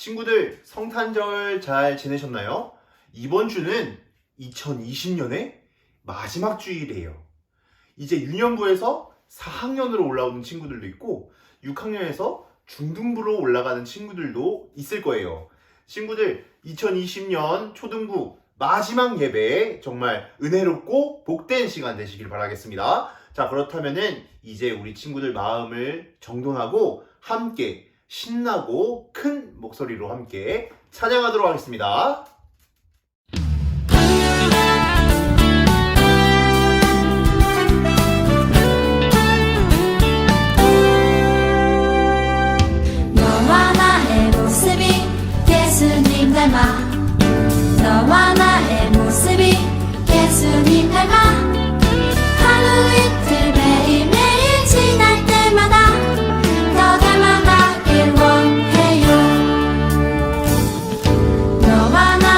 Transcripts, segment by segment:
친구들, 성탄절 잘 지내셨나요? 이번 주는 2020년의 마지막 주일이에요. 이제 유년부에서 4학년으로 올라오는 친구들도 있고 6학년에서 중등부로 올라가는 친구들도 있을 거예요. 친구들, 2020년 초등부 마지막 예배 정말 은혜롭고 복된 시간 되시길 바라겠습니다. 자, 그렇다면은 이제 우리 친구들 마음을 정돈하고 함께 신나고 큰 목소리로 함께 찬양하도록 하겠습니다. 너와 나의 모습이 예수님 닮아 너와 나의 모습이 예수님 닮아 하루 이틀 매일매일 지날 때마다 더 닮아가길 원해요. 너와 나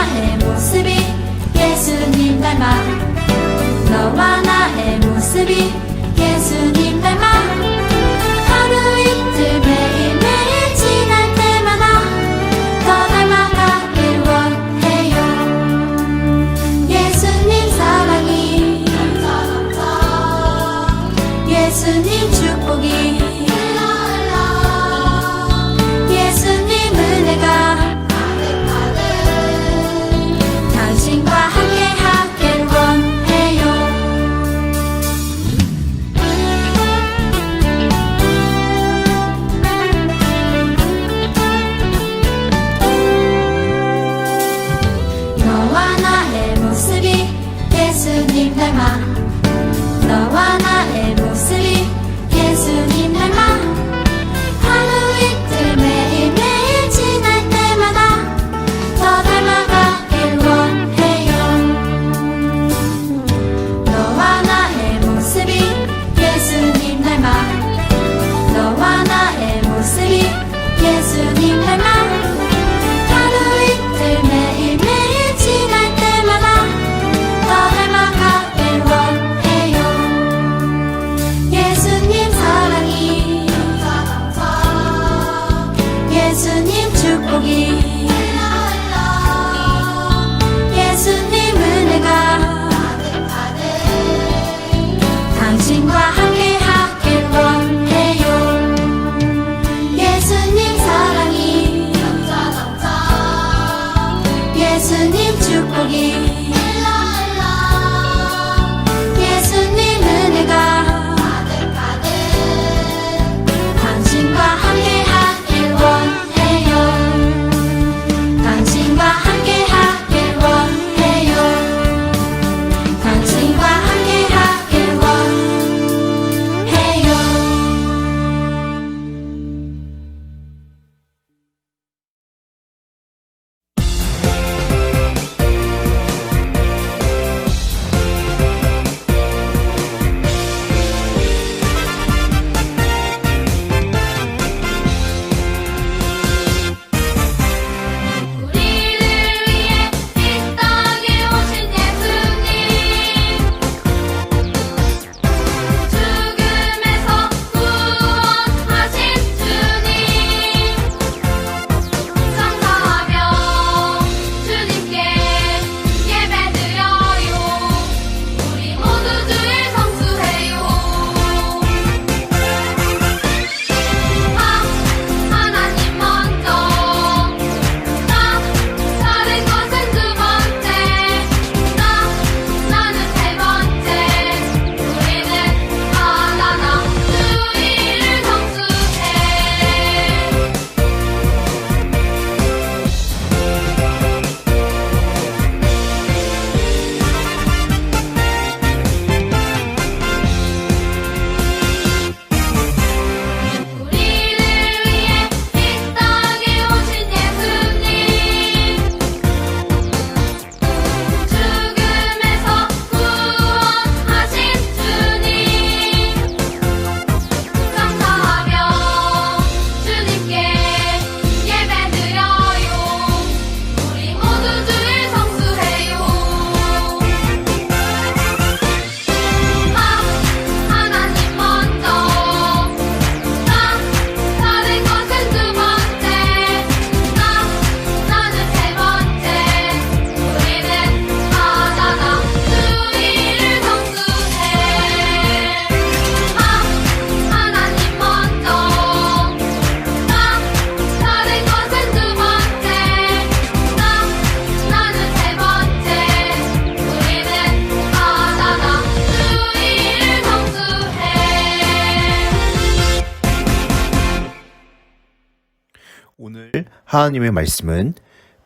하나님의 말씀은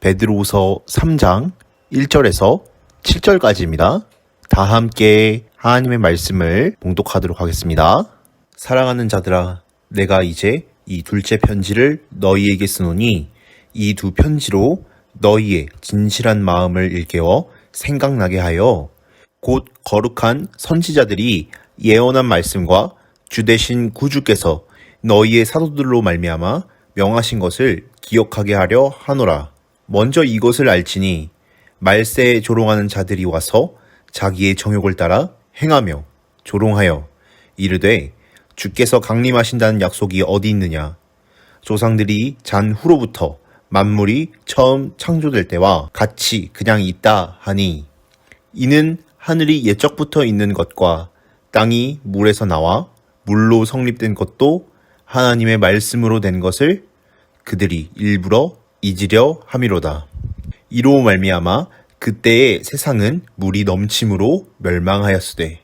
베드로후서 3장 1절에서 7절까지입니다. 다 함께 하나님의 말씀을 봉독하도록 하겠습니다. 사랑하는 자들아, 내가 이제 이 둘째 편지를 너희에게 쓰노니 이 두 편지로 너희의 진실한 마음을 일깨워 생각나게 하여 곧 거룩한 선지자들이 예언한 말씀과 주 되신 구주께서 너희의 사도들로 말미암아 명하신 것을 기억하게 하려 하노라. 먼저 이것을 알지니 말세에 조롱하는 자들이 와서 자기의 정욕을 따라 행하며 조롱하여 이르되 주께서 강림하신다는 약속이 어디 있느냐. 조상들이 잔 후로부터 만물이 처음 창조될 때와 같이 그냥 있다 하니 이는 하늘이 옛적부터 있는 것과 땅이 물에서 나와 물로 성립된 것도 하나님의 말씀으로 된 것을 그들이 일부러 잊으려 함이로다. 이로 말미암아 그때의 세상은 물이 넘침으로 멸망하였으되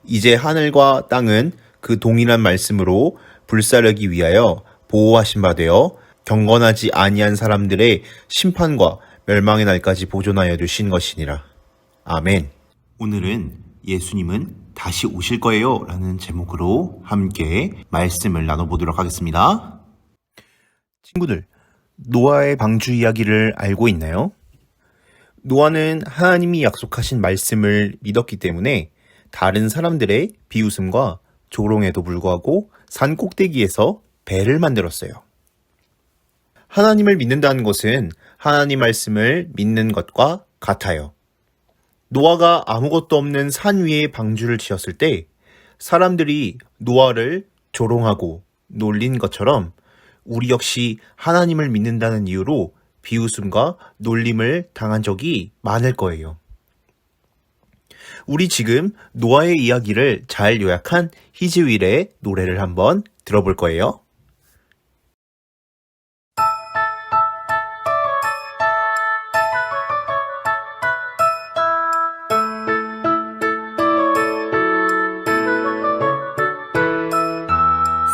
이제 하늘과 땅은 그 동일한 말씀으로 불사르기 위하여 보호하신 바 되어 경건하지 아니한 사람들의 심판과 멸망의 날까지 보존하여 두신 것이니라. 아멘. 오늘은 예수님은 다시 오실 거예요 라는 제목으로 함께 말씀을 나눠보도록 하겠습니다. 친구들, 노아의 방주 이야기를 알고 있나요? 노아는 하나님이 약속하신 말씀을 믿었기 때문에 다른 사람들의 비웃음과 조롱에도 불구하고 산 꼭대기에서 배를 만들었어요. 하나님을 믿는다는 것은 하나님 말씀을 믿는 것과 같아요. 노아가 아무것도 없는 산 위에 방주를 지었을 때 사람들이 노아를 조롱하고 놀린 것처럼 우리 역시 하나님을 믿는다는 이유로 비웃음과 놀림을 당한 적이 많을 거예요. 우리 지금 노아의 이야기를 잘 요약한 히즈윌의 노래를 한번 들어볼 거예요.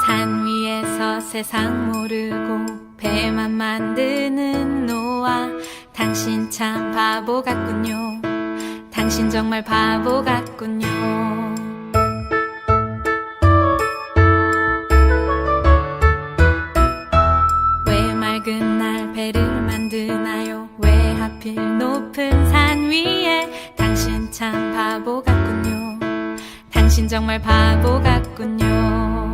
산 위에서 세상 모르고 배만 만드는 노아, 당신 참 바보 같군요. 당신 정말 바보 같군요. 왜 맑은 날 배를 만드나요? 왜 하필 높은 산 위에? 당신 참 바보 같군요. 당신 정말 바보 같군요.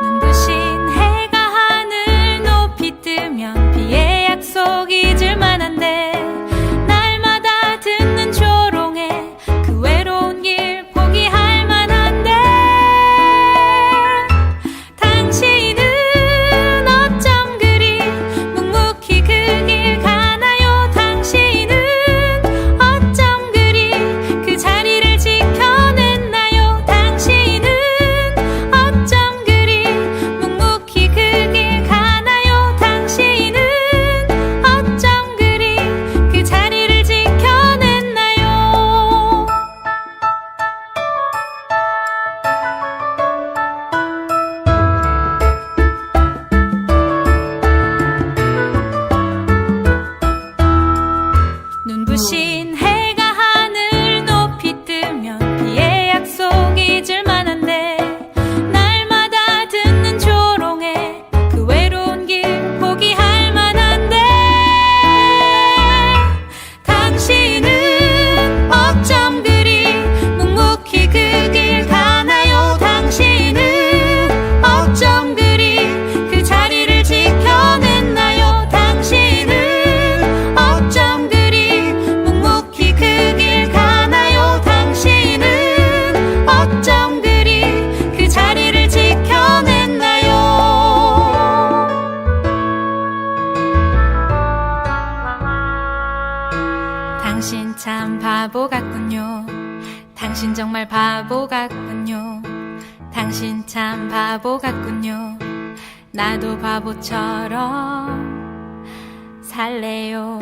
눈부신 해가 하늘 높이 뜨면 비의 약속 잊을 만한데 날마다 듣는 조롱에 그 외로운 길 포기할 만한데 당신은 어쩜 그리 묵묵히 그 길 가나요? 당신은 어쩜 그리 그 자리를 지켜냈나요? 당신은 어쩜 그리 묵묵히 그 길 가나요? 당신은 어쩜 그리 그 자리를 지켜냈나요? 눈부신 해가 하늘 높이 뜨면 비의 약속 잊을 만한데 날마다 듣는 조롱에 그 외로운 길 포기할 만한데 당신은 어쩜 그리 묵묵히 그 길 가나요? 당신은 어쩜 그리 그 자리를 지켜냈나요? 당신은 어쩜 그리 묵묵히 그 길 가나요? 당신은 어쩜 그리 그 자리를 지켜냈나요? 당신 참 바보 같군요. 당신 정말 바보 같군요. 당신 참 바보 같군요. 나도 바보처럼 살래요.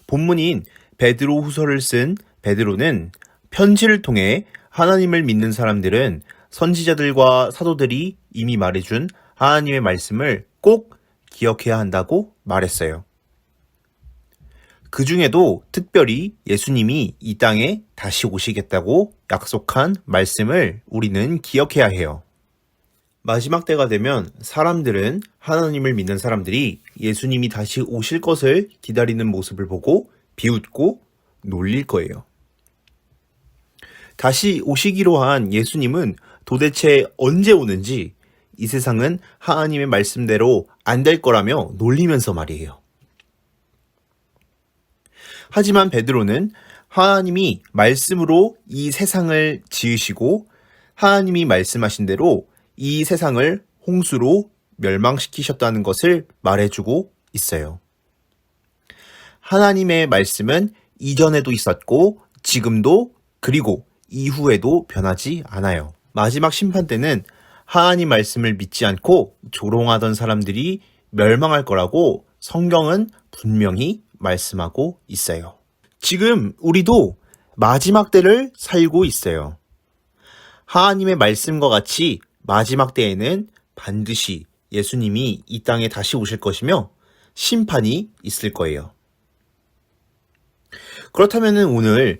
본문인 베드로 후서를 쓴 베드로는 편지를 통해 하나님을 믿는 사람들은 선지자들과 사도들이 이미 말해준 하나님의 말씀을 꼭 기억해야 한다고 말했어요. 그 중에도 특별히 예수님이 이 땅에 다시 오시겠다고 약속한 말씀을 우리는 기억해야 해요. 마지막 때가 되면 사람들은 하나님을 믿는 사람들이 예수님이 다시 오실 것을 기다리는 모습을 보고 비웃고 놀릴 거예요. 다시 오시기로 한 예수님은 도대체 언제 오는지 이 세상은 하나님의 말씀대로 안 될 거라며 놀리면서 말이에요. 하지만 베드로는 하나님이 말씀으로 이 세상을 지으시고 하나님이 말씀하신 대로 이 세상을 홍수로 멸망시키셨다는 것을 말해주고 있어요. 하나님의 말씀은 이전에도 있었고 지금도 그리고 이후에도 변하지 않아요. 마지막 심판 때는 하나님 말씀을 믿지 않고 조롱하던 사람들이 멸망할 거라고 성경은 분명히 말씀하고 있어요. 지금 우리도 마지막 때를 살고 있어요. 하나님의 말씀과 같이 마지막 때에는 반드시 예수님이 이 땅에 다시 오실 것이며 심판이 있을 거예요. 그렇다면 오늘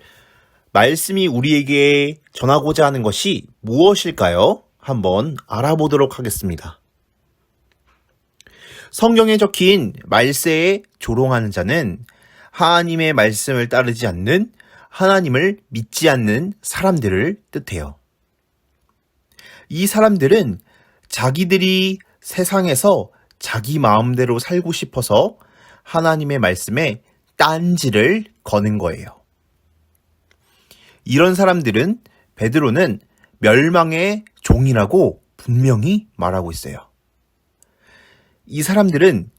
말씀이 우리에게 전하고자 하는 것이 무엇일까요? 한번 알아보도록 하겠습니다. 성경에 적힌 말세에 조롱하는 자는 하나님의 말씀을 따르지 않는 하나님을 믿지 않는 사람들을 뜻해요. 이 사람들은 자기들이 세상에서 자기 마음대로 살고 싶어서 하나님의 말씀에 딴지를 거는 거예요. 이런 사람들은 베드로는 멸망의 종이라고 분명히 말하고 있어요. 이 사람들은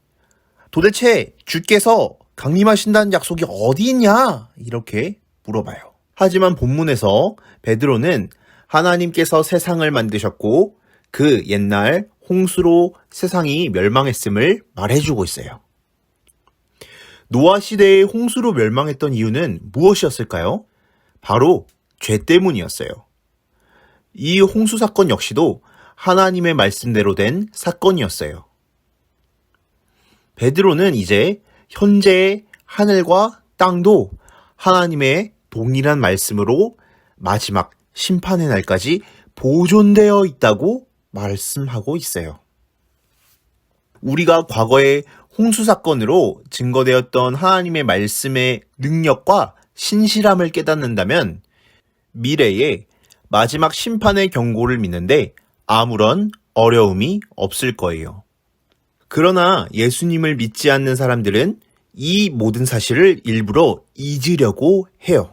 도대체 주께서 강림하신다는 약속이 어디 있냐? 이렇게 물어봐요. 하지만 본문에서 베드로는 하나님께서 세상을 만드셨고 그 옛날 홍수로 세상이 멸망했음을 말해주고 있어요. 노아 시대의 홍수로 멸망했던 이유는 무엇이었을까요? 바로 죄 때문이었어요. 이 홍수 사건 역시도 하나님의 말씀대로 된 사건이었어요. 베드로는 이제 현재의 하늘과 땅도 하나님의 동일한 말씀으로 마지막 심판의 날까지 보존되어 있다고 말씀하고 있어요. 우리가 과거의 홍수 사건으로 증거되었던 하나님의 말씀의 능력과 신실함을 깨닫는다면 미래에 마지막 심판의 경고를 믿는데 아무런 어려움이 없을 거예요. 그러나 예수님을 믿지 않는 사람들은 이 모든 사실을 일부러 잊으려고 해요.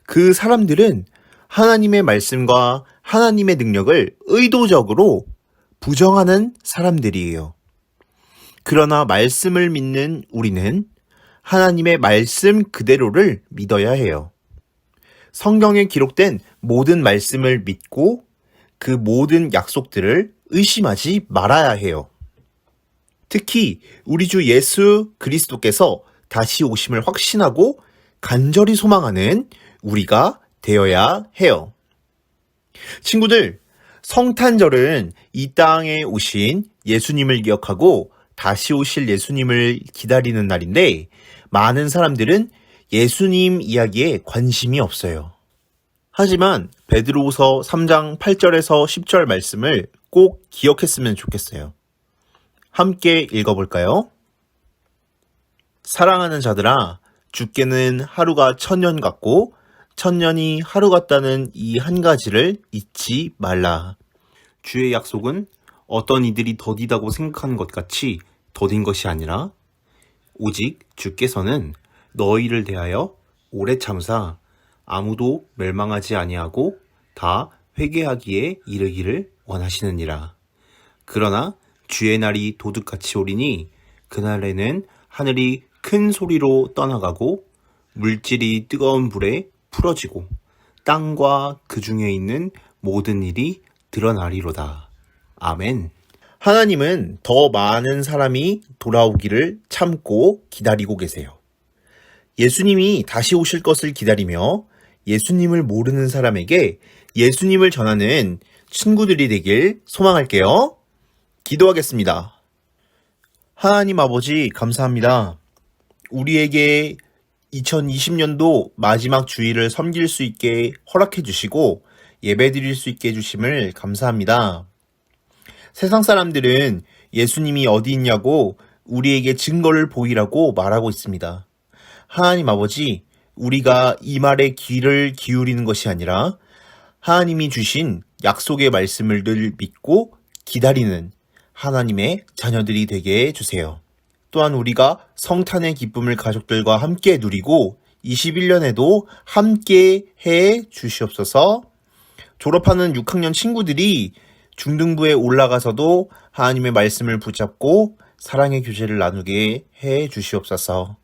그 사람들은 하나님의 말씀과 하나님의 능력을 의도적으로 부정하는 사람들이에요. 그러나 말씀을 믿는 우리는 하나님의 말씀 그대로를 믿어야 해요. 성경에 기록된 모든 말씀을 믿고 그 모든 약속들을 의심하지 말아야 해요. 특히 우리 주 예수 그리스도께서 다시 오심을 확신하고 간절히 소망하는 우리가 되어야 해요. 친구들, 성탄절은 이 땅에 오신 예수님을 기억하고 다시 오실 예수님을 기다리는 날인데 많은 사람들은 예수님 이야기에 관심이 없어요. 하지만 베드로후서 3장 8절에서 10절 말씀을 꼭 기억했으면 좋겠어요. 함께 읽어볼까요? 사랑하는 자들아, 주께는 하루가 1000년 같고 1000년이 하루 같다는 이 한 가지를 잊지 말라. 주의 약속은 어떤 이들이 더디다고 생각하는 것 같이 더딘 것이 아니라 오직 주께서는 너희를 대하여 오래 참사 아무도 멸망하지 아니하고 다 회개하기에 이르기를 원하시느니라. 그러나 주의 날이 도둑같이 오리니 그날에는 하늘이 큰 소리로 떠나가고 물질이 뜨거운 불에 풀어지고 땅과 그 중에 있는 모든 일이 드러나리로다. 아멘. 하나님은 더 많은 사람이 돌아오기를 참고 기다리고 계세요. 예수님이 다시 오실 것을 기다리며 예수님을 모르는 사람에게 예수님을 전하는 친구들이 되길 소망할게요. 기도하겠습니다. 하나님 아버지, 감사합니다. 우리에게 2020년도 마지막 주일을 섬길 수 있게 허락해 주시고 예배 드릴 수 있게 해주심을 감사합니다. 세상 사람들은 예수님이 어디 있냐고 우리에게 증거를 보이라고 말하고 있습니다. 하나님 아버지, 우리가 이 말에 귀를 기울이는 것이 아니라 하나님이 주신 약속의 말씀을 늘 믿고 기다리는 하나님의 자녀들이 되게 해주세요. 또한 우리가 성탄의 기쁨을 가족들과 함께 누리고 21년에도 함께 해 주시옵소서. 졸업하는 6학년 친구들이 중등부에 올라가서도 하나님의 말씀을 붙잡고 사랑의 교제를 나누게 해 주시옵소서.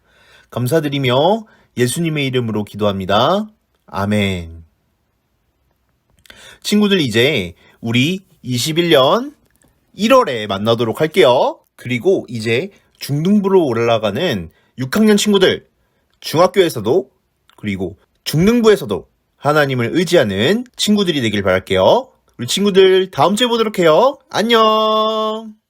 감사드리며 예수님의 이름으로 기도합니다. 아멘. 친구들, 이제 우리 21년 1월에 만나도록 할게요. 그리고 이제 중등부로 올라가는 6학년 친구들, 중학교에서도 그리고 중등부에서도 하나님을 의지하는 친구들이 되길 바랄게요. 우리 친구들 다음 주에 보도록 해요. 안녕.